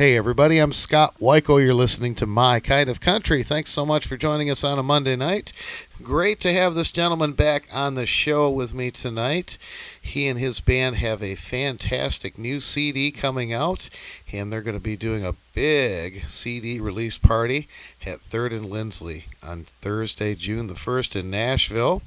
Hey everybody, I'm Scott Wikle. You're listening to My Kind of Country. Thanks so much for joining us on a Monday night. Great to have this gentleman back on the show with me tonight. He and his band have a fantastic new CD coming out, and they're going to be doing a big CD release party at 3rd and Lindsley on Thursday, June the 1st in Nashville.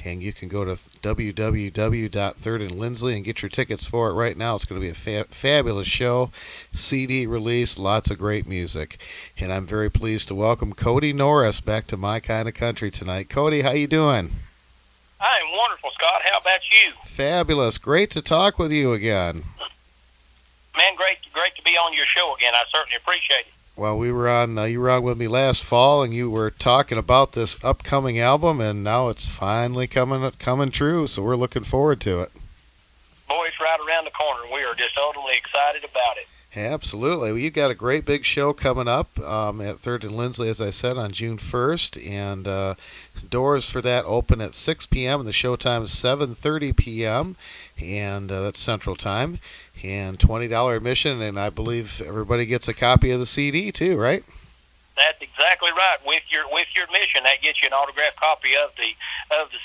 And you can go to www.3rdandlindsley and get your tickets for it right now. It's going to be a fabulous show, CD release, lots of great music. And I'm very pleased to welcome Kody Norris back to My Kind of Country tonight. Kody, how you doing? I'm wonderful, Scott. How about you? Fabulous. Great to talk with you again. Man, great to be on your show again. I certainly appreciate it. Well, you were on with me last fall, and you were talking about this upcoming album, and now it's finally coming true. So we're looking forward to it. Boy, it's right around the corner. We are just totally excited about it. Absolutely. Well, you've got a great big show coming up at 3rd and Lindsley, as I said, on June 1st. And doors for that open at 6 p.m. and the show time is 7:30 p.m. And that's Central Time. And $20 admission, and I believe everybody gets a copy of the CD too, right? That's exactly right. With your admission, that gets you an autographed copy of the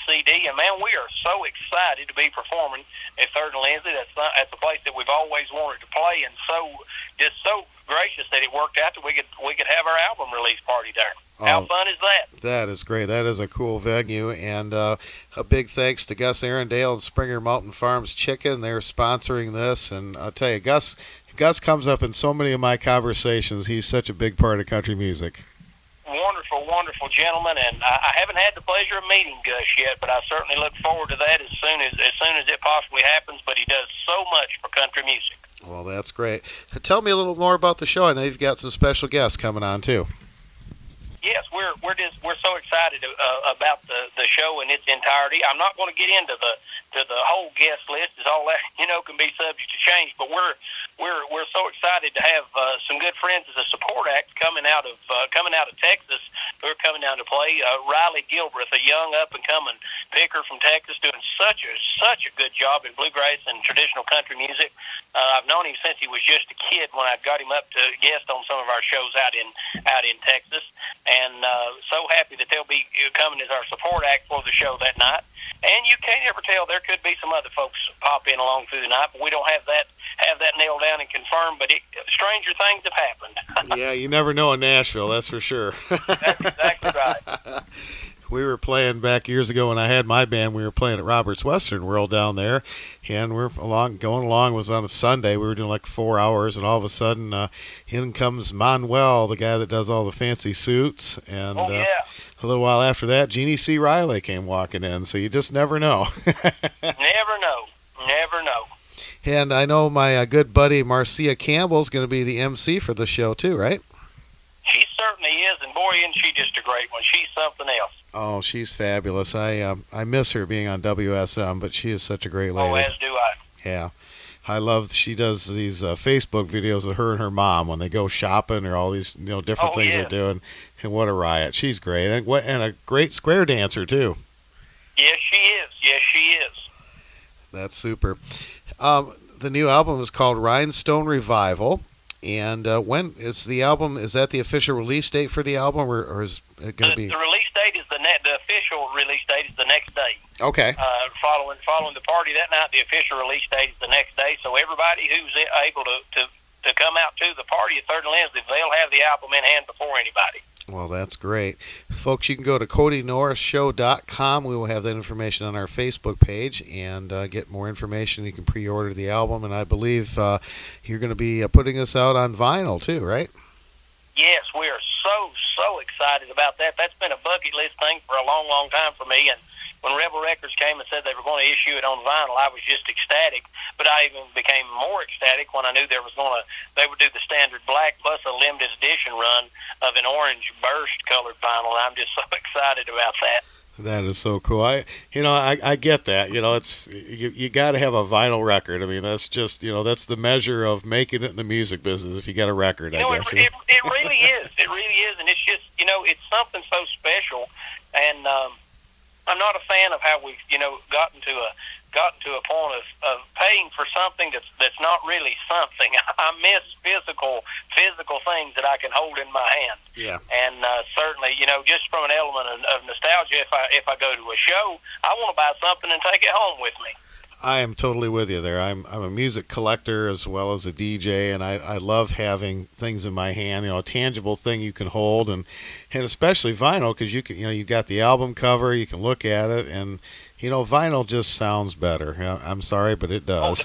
CD. And man, we are so excited to be performing at 3rd and Lindsley. That's a place that we've always wanted to play, and so gracious that it worked out that we could have our album release party there. How fun is that? That is great. That is a cool venue, and a big thanks to Gus Arundel and Springer Mountain Farms Chicken. They're sponsoring this, and I'll tell you, Gus comes up in so many of my conversations. He's such a big part of country music. Wonderful gentleman, and I haven't had the pleasure of meeting Gus yet, but I certainly look forward to that as soon as it possibly happens. But he does so much for country music. Well, that's great. Tell me a little more about the show. I know you've got some special guests coming on too. Yes, we're so excited about the show in its entirety. I'm not going to get into the whole guest list, as all that can be subject to change. But we're so excited to have some good friends as a support act coming out of Texas who are coming down to play. Riley Gilbreth, a young up and coming picker from Texas, doing such a good job in bluegrass and traditional country music. I've known him since he was just a kid when I got him up to guest on some of our shows out in Texas. And so happy that they'll be coming as our support act for the show that night. And you can't ever tell, there could be some other folks pop in along through the night, but we don't have that nailed down and confirmed. But stranger things have happened. Yeah, you never know in Nashville, that's for sure. That's exactly right. We were playing back years ago when I had my band. We were playing at Robert's Western World down there, and we're going along. It was on a Sunday. We were doing like 4 hours, and all of a sudden, in comes Manuel, the guy that does all the fancy suits, and a little while after that, Jeannie C. Riley came walking in. So you just never know. Never know. And I know my good buddy Marcia Campbell is going to be the MC for the show too, right? She certainly is, and boy, isn't she just a great one. She's something else. Oh, she's fabulous. I miss her being on WSM, but she is such a great lady. Oh, as do I. Yeah. I love she does these Facebook videos of her and her mom when they go shopping or all these different things they're doing. And what a riot. She's great. And a great square dancer, too. Yes, she is. That's super. The new album is called Rhinestone Revival. And when is the album? Is that the official release date for the album, or is it going to be? The release date is the official release date is the next day. Okay. Following the party that night, the official release date is the next day. So everybody who's able to come out to the party at 3rd and Lindsley, they'll have the album in hand before anybody. Well, that's great. Folks, you can go to KodyNorrisShow.com. We will have that information on our Facebook page and get more information. You can pre-order the album, and I believe you're going to be putting this out on vinyl too, right? Yes, we are so excited about that. That's been a bucket list thing for a long time for me, and when Rebel Records came and said they were going to issue it on vinyl, I was just ecstatic. But I even became more ecstatic when I knew they would do the standard black plus a limited edition run of an orange burst colored vinyl. And I'm just so excited about that. That is so cool. I get that. It's you got to have a vinyl record. I mean, that's just that's the measure of making it in the music business. If you got a record, I guess. It really is. It really is, and it's just it's something so special. And I'm not a fan of how we've gotten to a point of paying for something that's not really something. I miss physical things that I can hold in my hand. Yeah. And certainly, just from an element of nostalgia, if I go to a show, I want to buy something and take it home with me. I am totally with you there. I'm a music collector as well as a DJ, and I love having things in my hand, a tangible thing you can hold, and especially vinyl, because you've got the album cover, you can look at it, and vinyl just sounds better. I'm sorry, but it does.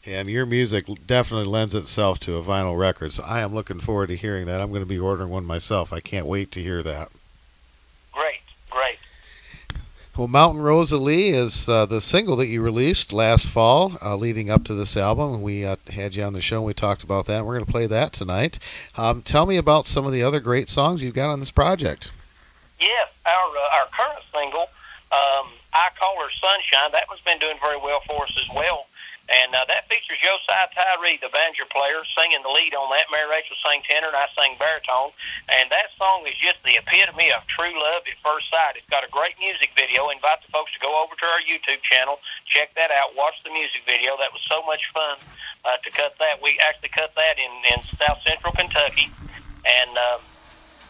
And your music definitely lends itself to a vinyl record, so I am looking forward to hearing that. I'm going to be ordering one myself. I can't wait to hear that. Great. Well, Mountain Rosalie is the single that you released last fall, leading up to this album. We had you on the show, and we talked about that. We're going to play that tonight. Tell me about some of the other great songs you've got on this project. Yes, our current single, I Call Her Sunshine, that one's been doing very well for us as well. And that features Josiah Tyree, the banjo player, singing the lead on that. Mary Rachel sang tenor, and I sang baritone. And that song is just the epitome of true love at first sight. It's got a great music video. I invite the folks to go over to our YouTube channel, check that out, watch the music video. That was so much fun to cut that. We actually cut that in South Central Kentucky. And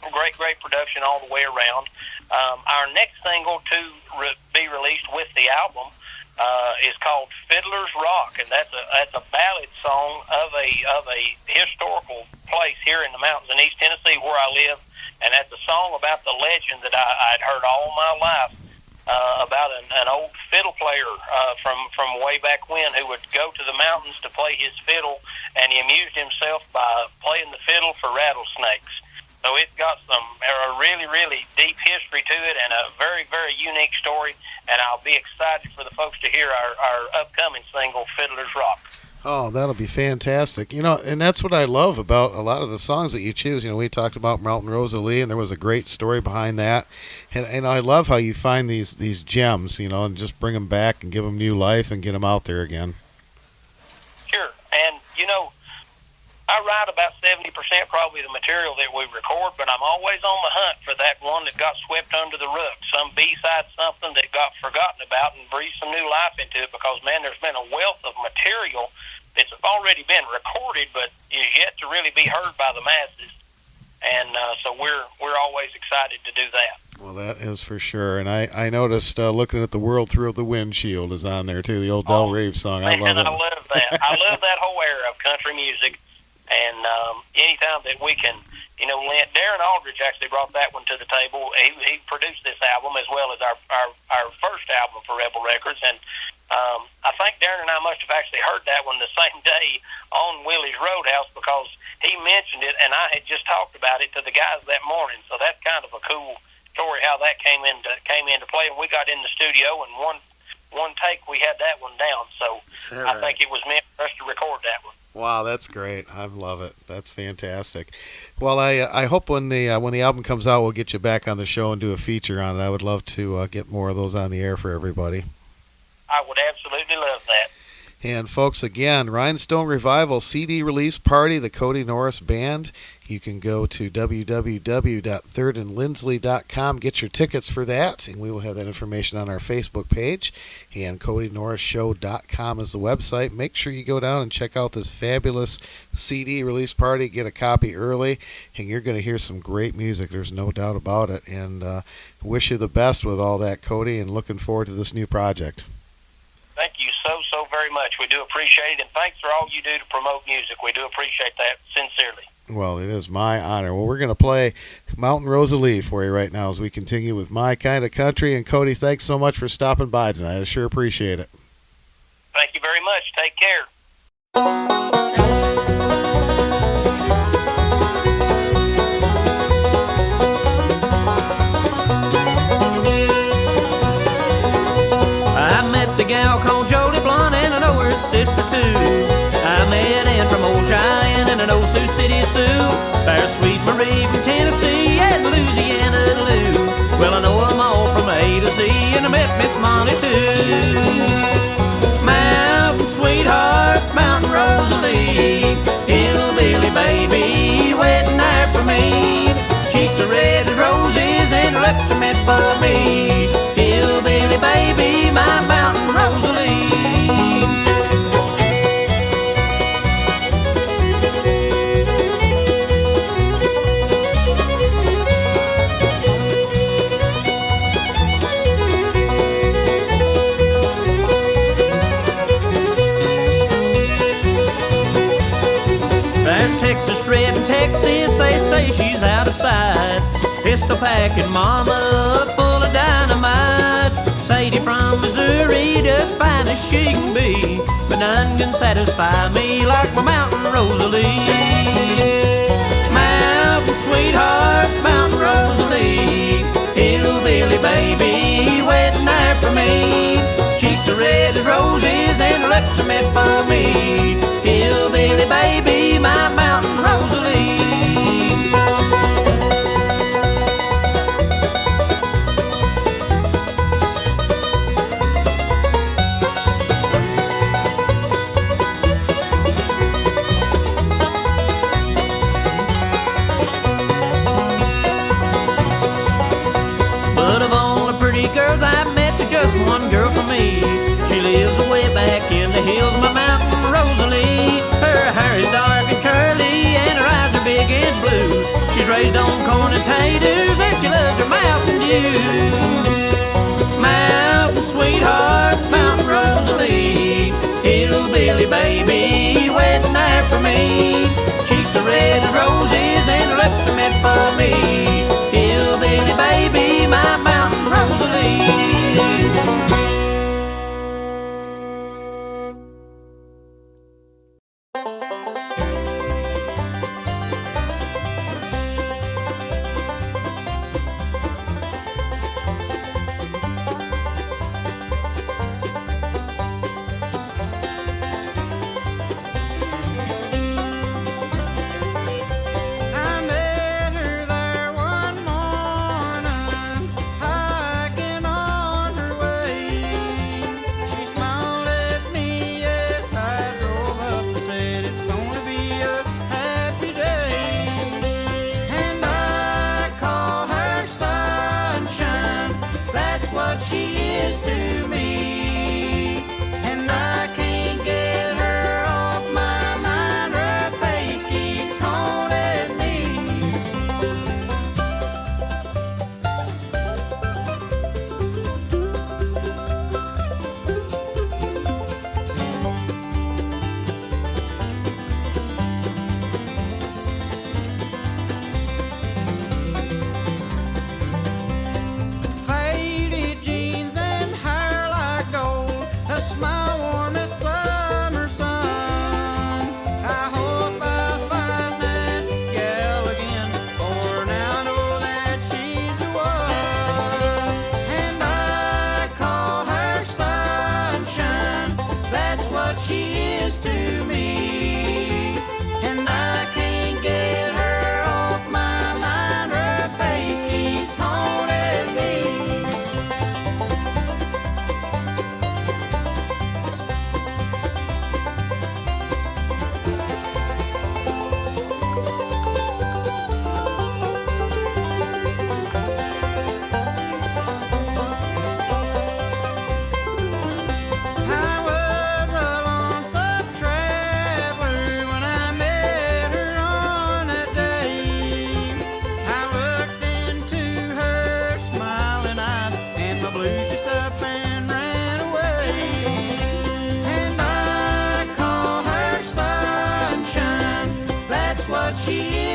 great production all the way around. Our next single to be released with the album is called Fiddler's Rock, and that's a ballad song of a historical place here in the mountains in East Tennessee where I live, and that's a song about the legend that I'd heard all my life about an old fiddle player from way back when who would go to the mountains to play his fiddle, and he amused himself by playing the fiddle for rattlesnakes. So it's got a really, really deep history to it and a very, very unique story, and I'll be excited for the folks to hear our upcoming single, Fiddler's Rock. Oh, that'll be fantastic. And that's what I love about a lot of the songs that you choose. We talked about Mountain Rosalie, and there was a great story behind that. And I love how you find these gems, and just bring them back and give them new life and get them out there again. Sure. And, I write about 70% probably the material that we record, but I'm always on the hunt for that one that got swept under the rug, some B-side, something that got forgotten about, and breathe some new life into it, because, man, there's been a wealth of material that's already been recorded but is yet to really be heard by the masses. And so we're always excited to do that. Well, that is for sure. And I noticed looking at the World Through the Windshield is on there, too, the old Del Reeve song. I love it. I love that. I love that whole era of country music. And anytime that we can, Darren Aldridge actually brought that one to the table. He produced this album as well as our first album for Rebel Records. And I think Darren and I must have actually heard that one the same day on Willie's Roadhouse, because he mentioned it and I had just talked about it to the guys that morning. So that's kind of a cool story how that came into play. And we got in the studio, and one take we had that one down. So I think it was meant for us to record that one. Wow, that's great. I love it. That's fantastic. Well, I hope when the album comes out, we'll get you back on the show and do a feature on it. I would love to get more of those on the air for everybody. I would absolutely love that. And folks, again, Rhinestone Revival CD release party, the Kody Norris Band. You can go to www.thirdandlindsley.com, get your tickets for that, and we will have that information on our Facebook page. And KodyNorrisShow.com is the website. Make sure you go down and check out this fabulous CD release party. Get a copy early, and you're going to hear some great music. There's no doubt about it. And wish you the best with all that, Kody, and looking forward to this new project. Thank you so very much. We do appreciate it, and thanks for all you do to promote music. We do appreciate that sincerely. Well, it is my honor. Well, we're going to play Mountain Rosalie for you right now as we continue with My Kind of Country. And Kody, thanks so much for stopping by tonight. I sure appreciate it. Thank you very much. Take care. I met the gal called Jody Blunt, and I know her sister too. I met Ann from Old Cheyenne and an old Sioux City Sioux. There's Sweet Marie from Tennessee and Louisiana Lou. Well, I know them all from A to Z, and I met Miss Molly too. Mountain sweetheart, Mountain Rosalie, hillbilly baby, waiting there for me. Cheeks are red as roses and her lips are meant for me. Texas red and Texas, they say she's out of sight. Pistol packing mama full of dynamite. Sadie from Missouri, just fine as she can be, but none can satisfy me like my Mountain Rosalie. Mountain sweetheart, Mountain Rosalie, hillbilly baby waiting there for me. Cheeks are red as roses and her lips are meant for me. Hillbilly baby, my Mountain Rosalie. One girl for me, she lives way back in the hills, my Mountain Rosalie. Her hair is dark and curly and her eyes are big and blue. She's raised on corn and taters and she loves her Mountain Dew. Mountain sweetheart, Mountain Rosalie, hillbilly baby waiting there for me. Cheeks are red as roses and her lips are meant for me. Hillbilly baby, my Mountain Rosalie. She